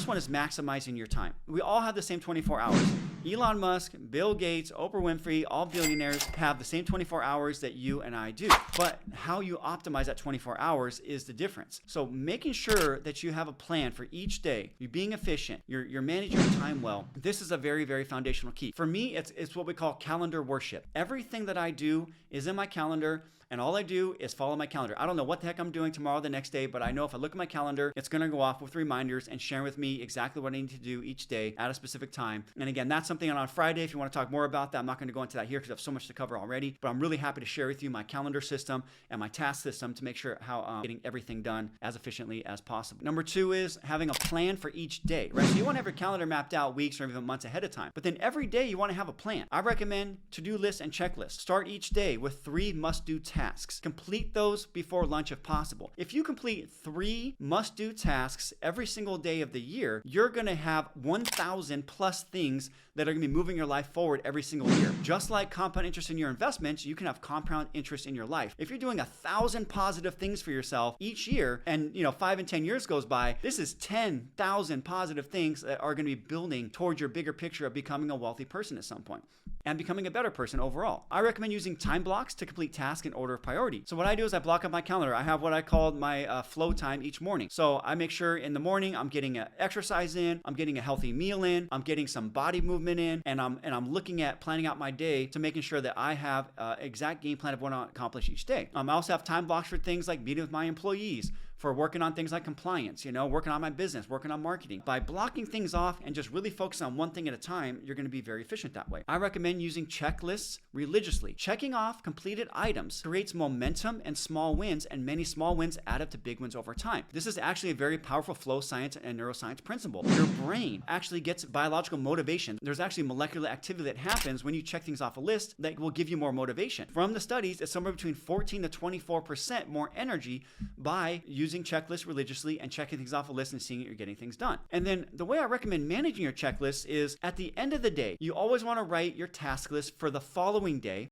first one is maximizing your time. We all have the same 24 hours. Elon Musk, Bill Gates, Oprah Winfrey, all billionaires have the same 24 hours that you and I do. But how you optimize that 24 hours is the difference. So making sure that you have a plan for each day, you're being efficient, you're managing your time well. This is a very, very foundational key. For me, it's what we call calendar worship. Everything that I do is in my calendar, and all I do is follow my calendar. I don't know what the heck I'm doing tomorrow, the next day, but I know if I look at my calendar, it's gonna go off with reminders and sharing with me exactly what I need to do each day at a specific time. And again, that's something on Friday. If you wanna talk more about that, I'm not gonna go into that here because I have so much to cover already, but I'm really happy to share with you my calendar system and my task system to make sure how I'm getting everything done as efficiently as possible. Number 2 is having a plan for each day, right? So you wanna have your calendar mapped out weeks or even months ahead of time, but then every day you wanna have a plan. I recommend to-do lists and checklists. Start each day with 3 must-do tasks. Complete those before lunch if possible. If you complete 3 must-do tasks every single day of the year, you're gonna have 1,000 plus things that are gonna be moving your life forward every single year. Just like compound interest in your investments, you can have compound interest in your life. If you're doing 1,000 positive things for yourself each year, and 5 and 10 years goes by, this is 10,000 positive things that are gonna be building towards your bigger picture of becoming a wealthy person at some point and becoming a better person overall. I recommend using time blocks to complete tasks in order of priority. So what I do is I block up my calendar. I have what I call my flow time each morning. So I make sure in the morning I'm getting exercise in, I'm getting a healthy meal in, I'm getting some body movement in, and I'm looking at planning out my day to making sure that I have exact game plan of what I want to accomplish each day. I also have time blocks for things like meeting with my employees, for working on things like compliance, working on my business, working on marketing. By blocking things off and just really focusing on one thing at a time, you're gonna be very efficient that way. I recommend using checklists religiously. Checking off completed items creates momentum and small wins, and many small wins add up to big wins over time. This is actually a very powerful flow science and neuroscience principle. Your brain actually gets biological motivation. There's actually molecular activity that happens when you check things off a list that will give you more motivation. From the studies, it's somewhere between 14 to 24% more energy by using checklists religiously and checking things off a list and seeing that you're getting things done. And then the way I recommend managing your checklist is at the end of the day, you always want to write your task list for the following day